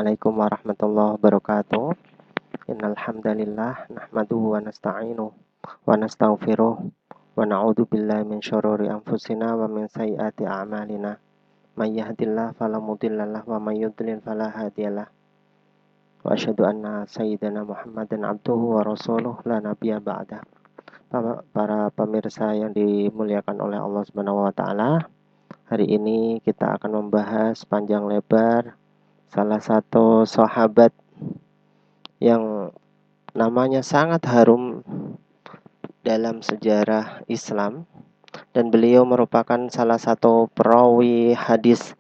Assalamualaikum warahmatullahi wabarakatuh. Innal hamdalillah nahmaduhu wa nasta'inuhu wa nastaghfiruh wa na'udzu billahi min syururi anfusina wa min sayyiati a'malina. May yahdihillahu fala mudhillalah wa may yudlil fala hadiyalah. Wa asyhadu anna sayyidana Muhammadan abduhu wa rasuluh la nabiyya ba'dah. Para pemirsa yang dimuliakan oleh Allah Subhanahu wa taala, hari ini kita akan membahas panjang lebar salah satu sahabat yang namanya sangat harum dalam sejarah Islam, dan beliau merupakan salah satu perawi hadis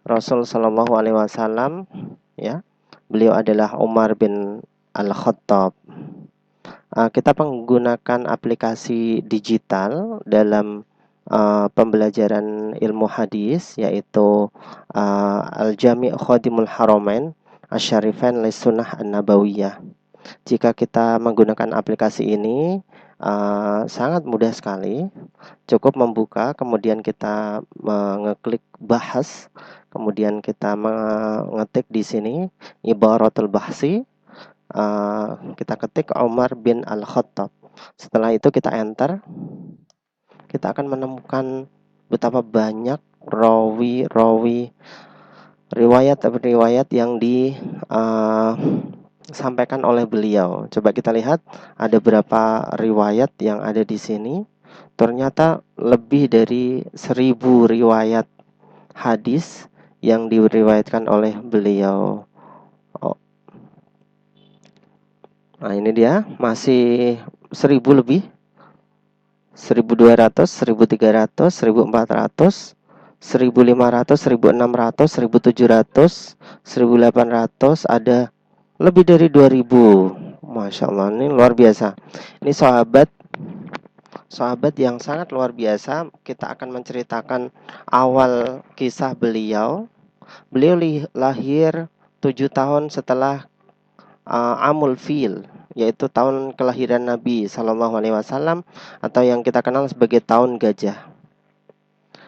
Rasul Shallallahu Alaihi Wasallam. Ya, beliau adalah Umar bin Al-Khattab. Kita menggunakan aplikasi digital dalam pembelajaran ilmu hadis, yaitu Al-Jami' Khadimul Haramain Asy-Syarifain Lis-Sunnah An-Nabawiyah. Jika kita menggunakan aplikasi ini, sangat mudah sekali. Cukup membuka, kemudian kita mengeklik bahas, kemudian kita mengetik di sini Ibaratul Bahsi. Kita ketik Umar bin Al-Khattab. Setelah itu kita enter. Kita akan menemukan betapa banyak rawi-rawi, riwayat yang disampaikan oleh beliau. Coba kita lihat ada berapa riwayat yang ada di sini. Ternyata lebih dari 1000 riwayat hadis yang diriwayatkan oleh beliau. Nah, ini dia, masih 1000 lebih. 1200, 1300, 1400, 1500, 1600, 1700, 1800, ada lebih dari 2000. Masya Allah, ini luar biasa. Ini sahabat yang sangat luar biasa. Kita akan menceritakan awal kisah beliau. Beliau lahir 7 tahun setelah Amul Fil, yaitu tahun kelahiran Nabi Sallallahu Alaihi Wasallam, atau yang kita kenal sebagai tahun gajah.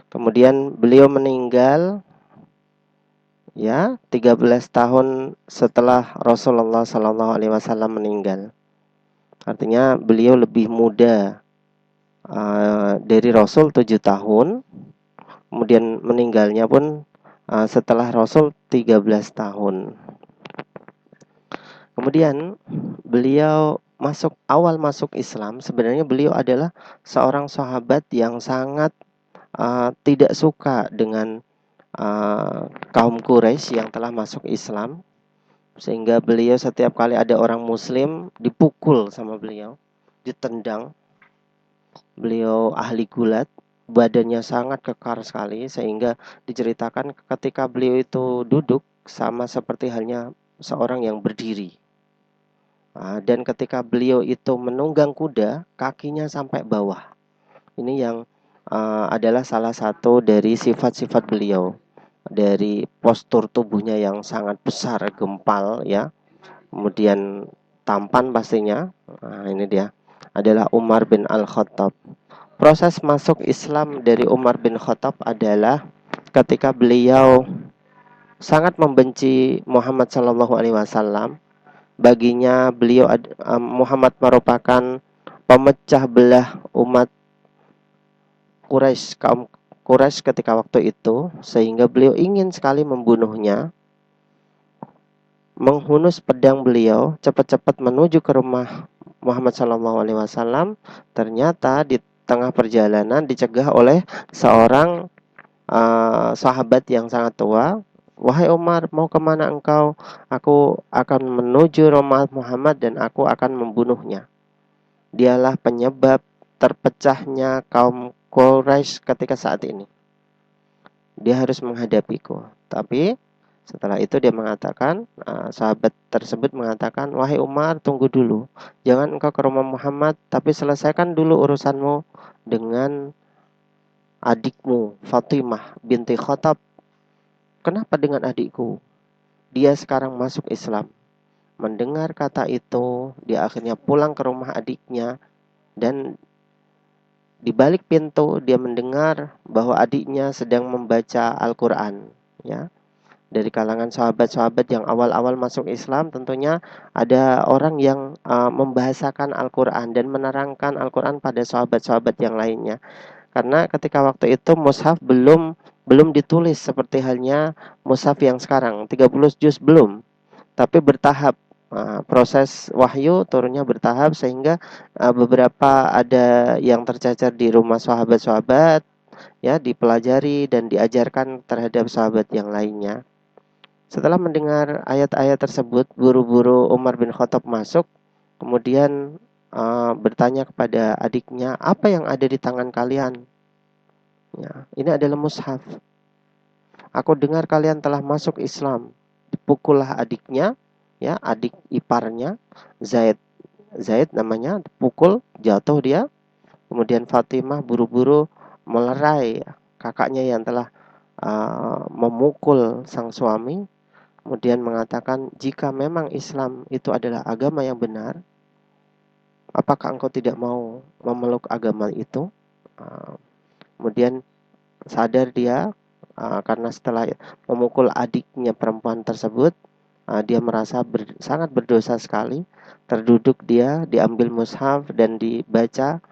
Kemudian beliau meninggal 13 tahun setelah Rasulullah Sallallahu Alaihi Wasallam meninggal. Artinya beliau lebih muda dari Rasul 7 tahun. Kemudian meninggalnya pun setelah Rasul 13 tahun. Kemudian beliau awal masuk Islam, sebenarnya beliau adalah seorang sahabat yang sangat tidak suka dengan kaum Quraisy yang telah masuk Islam, sehingga beliau setiap kali ada orang Muslim dipukul sama beliau, ditendang. Beliau ahli gulat, badannya sangat kekar sekali, sehingga diceritakan ketika beliau itu duduk sama seperti halnya seorang yang berdiri. Dan ketika beliau itu menunggang kuda, kakinya sampai bawah. Ini yang adalah salah satu dari sifat-sifat beliau. Dari postur tubuhnya yang sangat besar, gempal, ya. Kemudian tampan pastinya. Ini dia, adalah Umar bin Al-Khattab. Proses masuk Islam dari Umar bin Khattab adalah ketika beliau sangat membenci Muhammad SAW. Baginya beliau Muhammad merupakan pemecah belah umat Quraisy, kaum Quraisy ketika waktu itu, sehingga beliau ingin sekali membunuhnya. Menghunus pedang beliau cepat-cepat menuju ke rumah Muhammad SAW. Ternyata di tengah perjalanan dicegah oleh seorang sahabat yang sangat tua. Wahai Umar, mau kemana engkau? Aku akan menuju rumah Muhammad dan aku akan membunuhnya. Dialah penyebab terpecahnya kaum Quraisy ketika saat ini. Dia harus menghadapiku. Tapi setelah itu dia mengatakan, sahabat tersebut mengatakan, wahai Umar, tunggu dulu. Jangan engkau ke rumah Muhammad, tapi selesaikan dulu urusanmu dengan adikmu Fatimah binti Khattab. Kenapa dengan adikku? Dia sekarang masuk Islam. Mendengar kata itu, dia akhirnya pulang ke rumah adiknya, dan di balik pintu dia mendengar bahwa adiknya sedang membaca Al-Quran. Ya, Dari kalangan sahabat-sahabat yang awal-awal masuk Islam, tentunya ada orang yang membahasakan Al-Quran dan menerangkan Al-Quran pada sahabat-sahabat yang lainnya. Karena ketika waktu itu mushaf belum ditulis seperti halnya mushaf yang sekarang, 30 juz belum, tapi bertahap. Proses wahyu turunnya bertahap sehingga beberapa ada yang tercacar di rumah sahabat-sahabat, ya, dipelajari dan diajarkan terhadap sahabat yang lainnya. Setelah mendengar ayat-ayat tersebut, buru-buru Umar bin Khattab masuk, kemudian bertanya kepada adiknya, apa yang ada di tangan kalian? Ya, ini adalah mushaf. Aku dengar kalian telah masuk Islam. Dipukullah adiknya, ya, adik iparnya, Zaid. Zaid namanya, pukul, jatuh dia. Kemudian Fatimah buru-buru melerai kakaknya yang telah memukul sang suami. Kemudian mengatakan, jika memang Islam itu adalah agama yang benar, apakah engkau tidak mau memeluk agama itu? Kemudian sadar dia, karena setelah memukul adiknya perempuan tersebut, dia merasa sangat berdosa sekali. Terduduk dia, diambil mushaf dan dibaca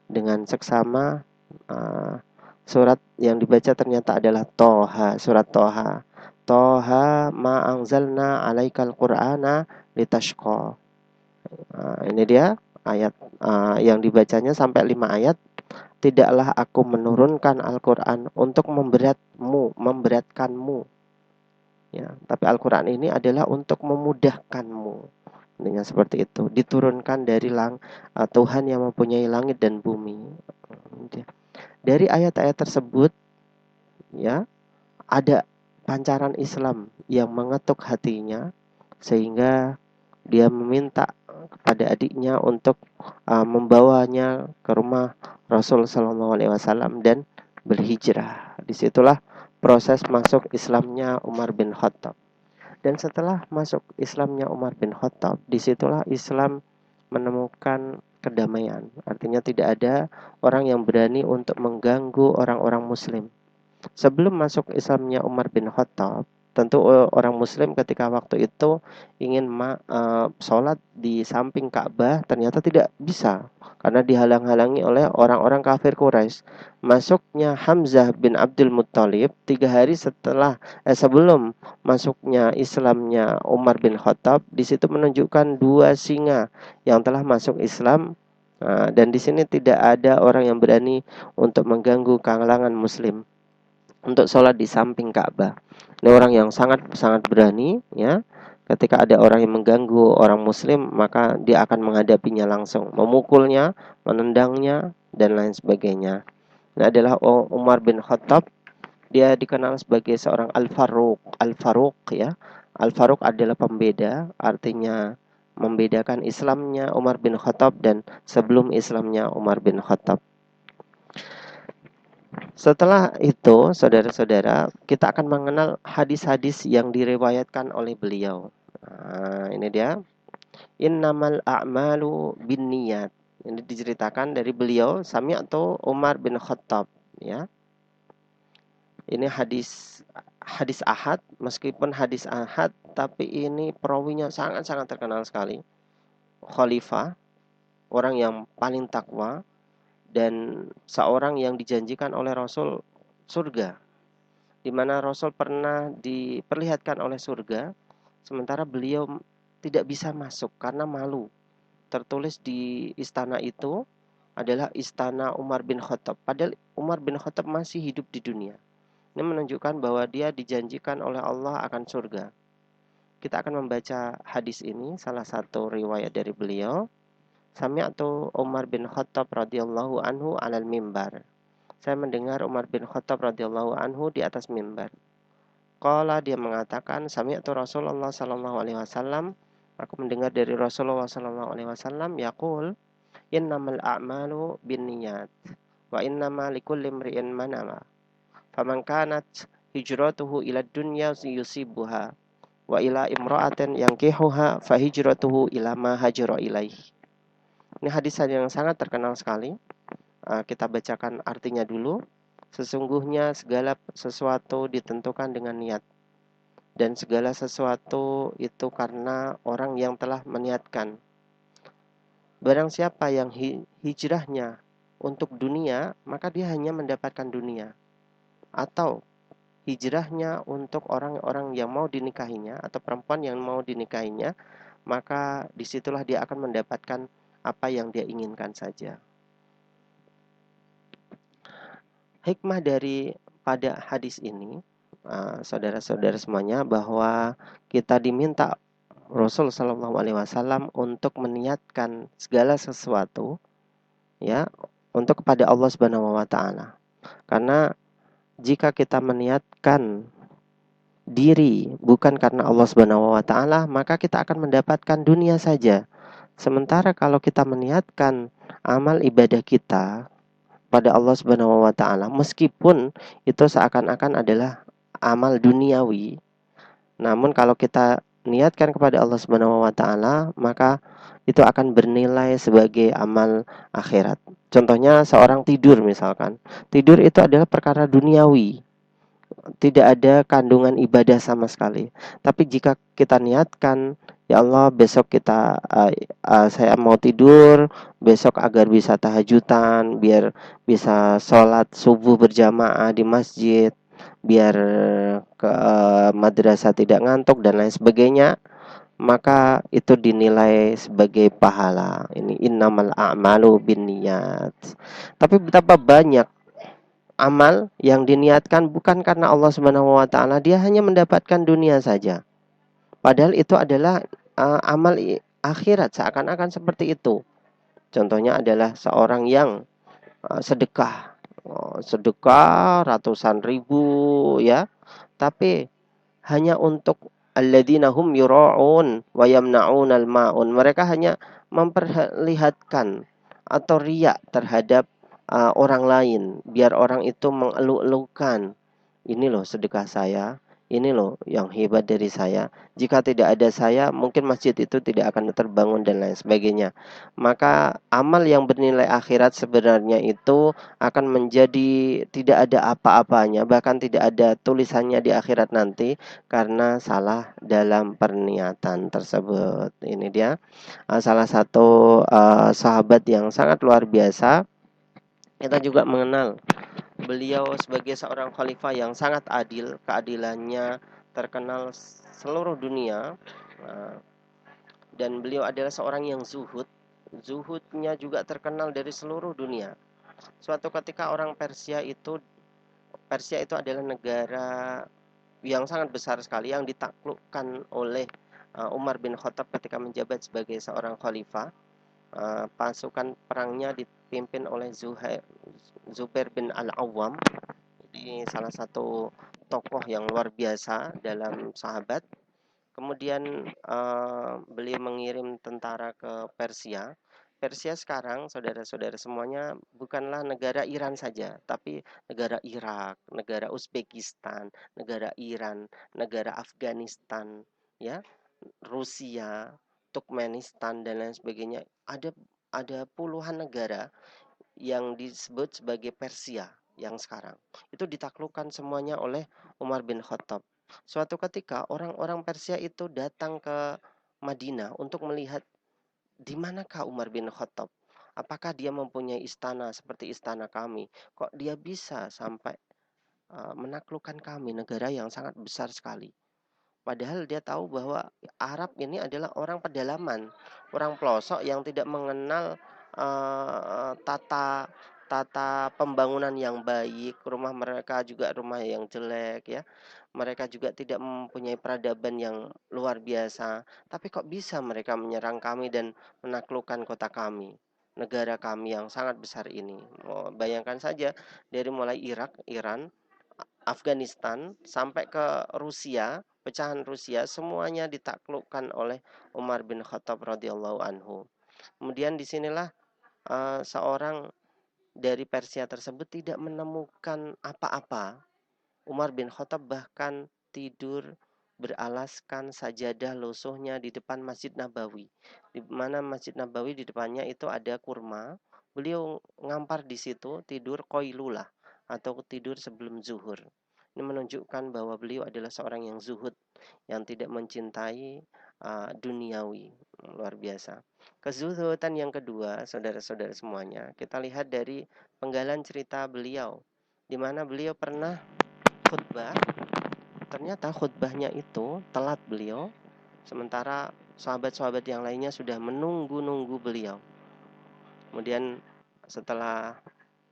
dengan seksama. Surat yang dibaca ternyata adalah Toha, surat Toha. Toha ma anzalna alaikal qur'ana litashqa. Ini dia ayat yang dibacanya sampai 5 ayat. Tidaklah aku menurunkan Al-Quran untuk memberatkanmu. Ya, tapi Al-Quran ini adalah untuk memudahkanmu. Intinya seperti itu. Diturunkan dari Tuhan yang mempunyai langit dan bumi. Dari ayat-ayat tersebut, ya, ada pancaran Islam yang mengetuk hatinya sehingga dia meminta kepada adiknya untuk membawanya ke rumah Rasul Shallallahu Alaihi Wasallam dan berhijrah. Disitulah proses masuk Islamnya Umar bin Khattab. Dan setelah masuk Islamnya Umar bin Khattab, disitulah Islam menemukan kedamaian. Artinya tidak ada orang yang berani untuk mengganggu orang-orang Muslim. Sebelum masuk Islamnya Umar bin Khattab, tentu orang Muslim ketika waktu itu ingin sholat di samping Ka'bah ternyata tidak bisa karena dihalang-halangi oleh orang-orang kafir Quraisy. Masuknya Hamzah bin Abdul Muttalib 3 hari sebelum masuknya Islamnya Umar bin Khattab, di situ menunjukkan 2 singa yang telah masuk Islam. Dan di sini tidak ada orang yang berani untuk mengganggu kalangan Muslim untuk sholat di samping Ka'bah. Ini orang yang sangat berani, ya. Ketika ada orang yang mengganggu orang Muslim, maka dia akan menghadapinya langsung, memukulnya, menendangnya, dan lain sebagainya. Ini adalah Umar bin Khattab. Dia dikenal sebagai seorang Al-Faruq. Al-Faruq, ya. Al-Faruq adalah pembeda, artinya membedakan Islamnya Umar bin Khattab dan sebelum Islamnya Umar bin Khattab. Setelah itu, saudara-saudara, kita akan mengenal hadis-hadis yang diriwayatkan oleh beliau. Ini dia. Innamal a'malu binniyat. Ini diceritakan dari beliau, sami'tu Umar bin Khattab, ya. Ini hadis ahad, meskipun hadis ahad, tapi ini perawinya sangat-sangat terkenal sekali. Khalifah, orang yang paling takwa, dan seorang yang dijanjikan oleh Rasul surga, di mana Rasul pernah diperlihatkan oleh surga, sementara beliau tidak bisa masuk karena malu. Tertulis di istana itu adalah istana Umar bin Khattab, padahal Umar bin Khattab masih hidup di dunia. Ini menunjukkan bahwa dia dijanjikan oleh Allah akan surga. Kita akan membaca hadis ini, salah satu riwayat dari beliau. Sami'tu Umar bin Khattab radhiyallahu anhu 'alal mimbar. Saya mendengar Umar bin Khattab radhiyallahu anhu di atas mimbar. Qala, dia mengatakan, sami'tu Rasulullah sallallahu alaihi wasallam, aku mendengar dari Rasulullah sallallahu alaihi wasallam yaqul, innamal a'malu binniyat wa innama likulli imri'in ma nawa. Faman kanat hijratuhu ila dunya yusibuha wa ila imra'atin yankihuha fa hijratuhu ila ma hajara ilaihi. Ini hadis yang sangat terkenal sekali. Kita bacakan artinya dulu. Sesungguhnya segala sesuatu ditentukan dengan niat. dan segala sesuatu itu karena orang yang telah meniatkan. Barang siapa yang hijrahnya untuk dunia, maka dia hanya mendapatkan dunia. Atau hijrahnya untuk orang-orang yang mau dinikahinya atau perempuan yang mau dinikahinya, maka disitulah dia akan mendapatkan apa yang dia inginkan saja. Hikmah dari pada hadis ini, saudara-saudara semuanya, bahwa kita diminta Rasul Shallallahu Alaihi Wasallam untuk meniatkan segala sesuatu, ya, untuk kepada Allah Subhanahu Wa Taala. Karena jika kita meniatkan diri bukan karena Allah Subhanahu Wa Taala, maka kita akan mendapatkan dunia saja. Sementara kalau kita meniatkan amal ibadah kita pada Allah Subhanahu wa taala, meskipun itu seakan-akan adalah amal duniawi, namun kalau kita niatkan kepada Allah Subhanahu wa taala, maka itu akan bernilai sebagai amal akhirat. Contohnya seorang tidur misalkan. Tidur itu adalah perkara duniawi, tidak ada kandungan ibadah sama sekali. Tapi jika kita niatkan, ya Allah, besok saya mau tidur besok agar bisa tahajudan, biar bisa sholat subuh berjamaah di masjid, biar ke madrasah tidak ngantuk dan lain sebagainya, maka itu dinilai sebagai pahala. Ini innamal a'malu binniyat. Tapi betapa banyak amal yang diniatkan bukan karena Allah Subhanahu wa taala, dia hanya mendapatkan dunia saja. Padahal itu adalah amal akhirat, seakan-akan seperti itu. Contohnya adalah seorang yang sedekah. Sedekah ratusan ribu, ya. Tapi hanya untuk alladzina hum yura'un wa yamna'unal ma'un. Mereka hanya memperlihatkan atau riak terhadap orang lain, biar orang itu mengeluh-elukan, ini loh sedekah saya, ini loh yang hebat dari saya. Jika tidak ada saya, mungkin masjid itu tidak akan terbangun dan lain sebagainya. Maka amal yang bernilai akhirat sebenarnya itu akan menjadi tidak ada apa-apanya, bahkan tidak ada tulisannya di akhirat nanti karena salah dalam perniatan tersebut. Ini dia salah satu sahabat yang sangat luar biasa. Kita juga mengenal beliau sebagai seorang khalifah yang sangat adil, keadilannya terkenal seluruh dunia, dan beliau adalah seorang yang zuhud. Zuhudnya juga terkenal dari seluruh dunia. Suatu ketika orang Persia itu adalah negara yang sangat besar sekali yang ditaklukkan oleh Umar bin Khattab ketika menjabat sebagai seorang khalifah. Pasukan perangnya dipimpin oleh Zubair bin Al-Awwam. Ini salah satu tokoh yang luar biasa dalam sahabat. Kemudian beliau mengirim tentara ke Persia. Persia sekarang, saudara-saudara semuanya, bukanlah negara Iran saja, tapi negara Irak, negara Uzbekistan, negara Iran, negara Afghanistan, ya, Rusia, Turkmenistan dan lain sebagainya. Ada puluhan negara yang disebut sebagai Persia yang sekarang. Itu ditaklukkan semuanya oleh Umar bin Khattab. Suatu ketika orang-orang Persia itu datang ke Madinah untuk melihat di manakah Umar bin Khattab. Apakah dia mempunyai istana seperti istana kami? Kok dia bisa sampai menaklukkan kami, negara yang sangat besar sekali. Padahal dia tahu bahwa Arab ini adalah orang pedalaman, orang pelosok yang tidak mengenal tata tata pembangunan yang baik. Rumah mereka juga rumah yang jelek, ya. Mereka juga tidak mempunyai peradaban yang luar biasa. Tapi kok bisa mereka menyerang kami dan menaklukkan kota kami, negara kami yang sangat besar ini. Bayangkan saja, dari mulai Irak, Iran, Afghanistan sampai ke Rusia, pecahan Rusia, semuanya ditaklukkan oleh Umar bin Khattab radhiyallahu anhu. Kemudian disinilah seorang dari Persia tersebut tidak menemukan apa-apa. Umar bin Khattab bahkan tidur beralaskan sajadah lusuhnya di depan Masjid Nabawi. Di mana Masjid Nabawi di depannya itu ada kurma. Beliau ngampar di situ, tidur qailulah atau tidur sebelum zuhur. Ini menunjukkan bahwa beliau adalah seorang yang zuhud, yang tidak mencintai duniawi. Luar biasa. Kezuhudan yang kedua, saudara-saudara semuanya, kita lihat dari penggalan cerita beliau, di mana beliau pernah khutbah. Ternyata khutbahnya itu telat beliau, sementara sahabat-sahabat yang lainnya sudah menunggu-nunggu beliau. Kemudian setelah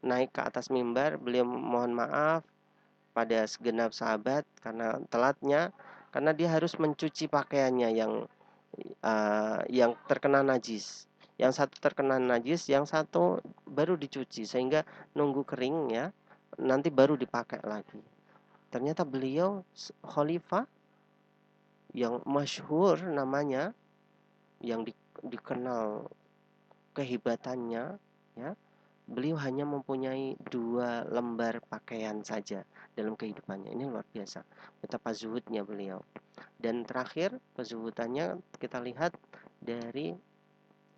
naik ke atas mimbar, beliau mohon maaf pada segenap sahabat karena telatnya, karena dia harus mencuci pakaiannya yang terkena najis. Yang satu terkena najis, yang satu baru dicuci, sehingga nunggu kering ya, nanti baru dipakai lagi. Ternyata beliau khalifah yang masyhur namanya, yang dikenal kehebatannya ya. Beliau hanya mempunyai 2 lembar pakaian saja dalam kehidupannya. Ini luar biasa betapa zuhudnya beliau. Dan terakhir, kezuhudannya kita lihat dari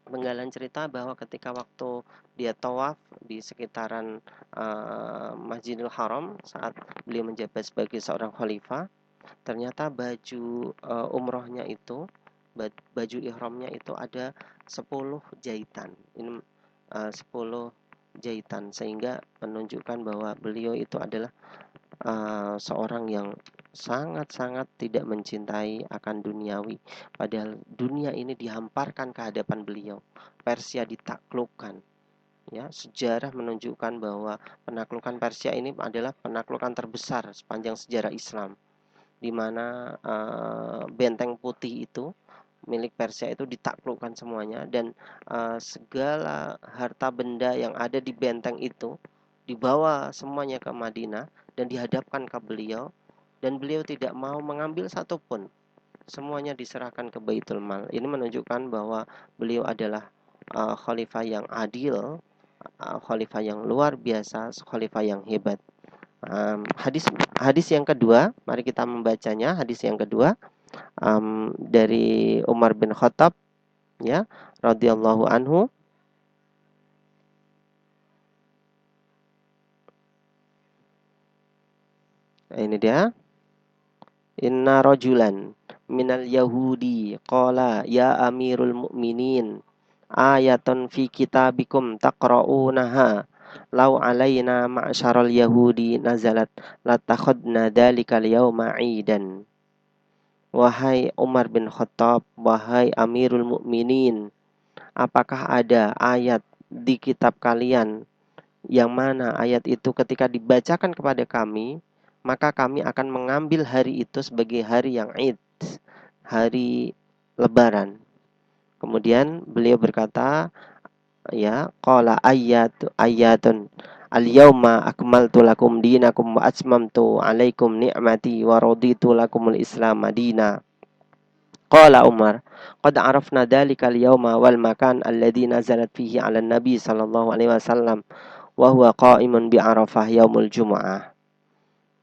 penggalan cerita bahwa ketika waktu dia tawaf di sekitaran Masjidil Haram saat beliau menjabat sebagai seorang khalifah, ternyata baju umrohnya itu, baju ihramnya itu ada 10 jahitan. Ini 10 jahitan, sehingga menunjukkan bahwa beliau itu adalah seorang yang sangat-sangat tidak mencintai akan duniawi. Padahal dunia ini dihamparkan ke hadapan beliau. Persia ditaklukkan. Ya, sejarah menunjukkan bahwa penaklukan Persia ini adalah penaklukan terbesar sepanjang sejarah Islam, di mana benteng putih itu milik Persia itu ditaklukkan semuanya, dan segala harta benda yang ada di benteng itu dibawa semuanya ke Madinah dan dihadapkan ke beliau, dan beliau tidak mau mengambil satupun, semuanya diserahkan ke Baitul Mal. Ini menunjukkan bahwa beliau adalah khalifah yang adil, khalifah yang luar biasa, khalifah yang hebat. Hadis yang kedua, mari kita membacanya. Hadis yang kedua dari Umar bin Khattab ya radhiyallahu anhu. Ini dia. Inna rajulan minal yahudi qala ya amirul mu'minin ayatun fi kitabikum taqra'unaha law alaina ma'syaral yahudi nazalat latakhadna dalikal yawma 'idan. Wahai Umar bin Khattab, wahai Amirul Mukminin, apakah ada ayat di kitab kalian yang mana ayat itu ketika dibacakan kepada kami, maka kami akan mengambil hari itu sebagai hari yang Id, hari Lebaran. Kemudian beliau berkata, ya, qala ayatun al-yauma akmaltu lakum dinakum wa atmamtu alaikum ni'mati wa raditu lakumul Islam madina. Qala Umar, qad arafna dhalika al-yawma wal makan alladhi nazalat fihi 'ala an-nabi sallallahu alaihi wasallam wa huwa qa'imun bi Arafah yaumul Jumu'ah.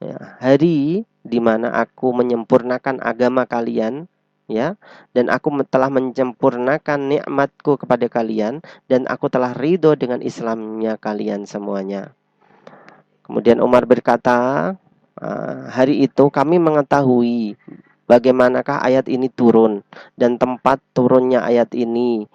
Ya, hari di mana aku menyempurnakan agama kalian, ya, dan aku telah menyempurnakan nikmatku kepada kalian, dan aku telah ridho dengan Islamnya kalian semuanya. Kemudian Umar berkata, hari itu kami mengetahui bagaimanakah ayat ini turun dan tempat turunnya ayat ini,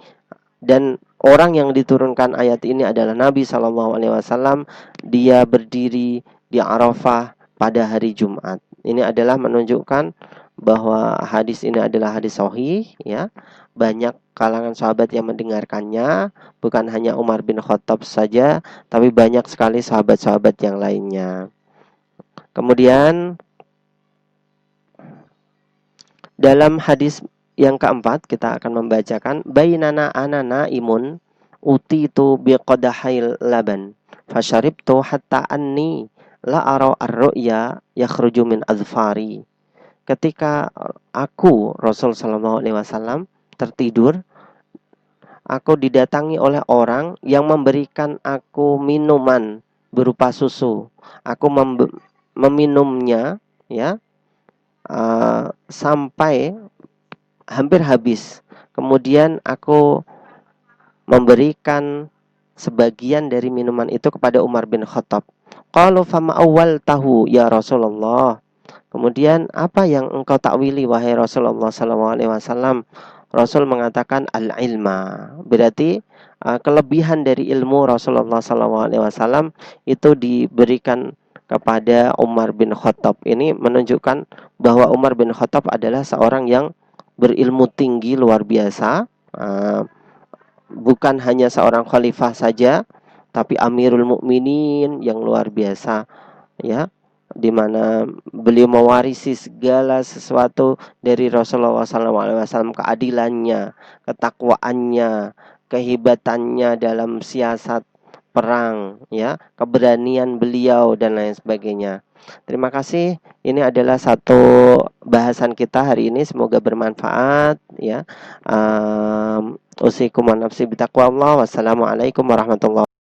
dan orang yang diturunkan ayat ini adalah Nabi SAW. Dia berdiri di Arafah pada hari Jumat. Ini adalah menunjukkan bahwa hadis ini adalah hadis sahih ya. Banyak kalangan sahabat yang mendengarkannya, bukan hanya Umar bin Khattab saja, tapi banyak sekali sahabat-sahabat yang lainnya. Kemudian dalam hadis yang keempat kita akan membacakan bainana anana imun utitu biqadahail laban fasharibtu hatta anni la ara ar-ru'ya yakhruju min azfari. Ketika aku Rasul sallallahu alaihi wasallam tertidur, aku didatangi oleh orang yang memberikan aku minuman berupa susu. Aku meminumnya ya sampai hampir habis. Kemudian aku memberikan sebagian dari minuman itu kepada Umar bin Khattab. Qalu fama awwaltahu ya Rasulullah. Kemudian apa yang engkau takwili wahai Rasulullah sallallahu alaihi wasallam? Rasul mengatakan al-ilma. Berarti kelebihan dari ilmu Rasulullah sallallahu alaihi wasallam itu diberikan kepada Umar bin Khattab. Ini menunjukkan bahwa Umar bin Khattab adalah seorang yang berilmu tinggi luar biasa. Bukan hanya seorang khalifah saja, tapi Amirul Mukminin yang luar biasa, ya, di mana beliau mewarisi segala sesuatu dari Rasulullah SAW, keadilannya, ketakwaannya, kehebatannya dalam siasat perang, ya, keberanian beliau dan lain sebagainya. Terima kasih. Ini adalah satu bahasan kita hari ini. Semoga bermanfaat, ya. Usikum wa nafsi bitaqwallah. Wassalamualaikum warahmatullahi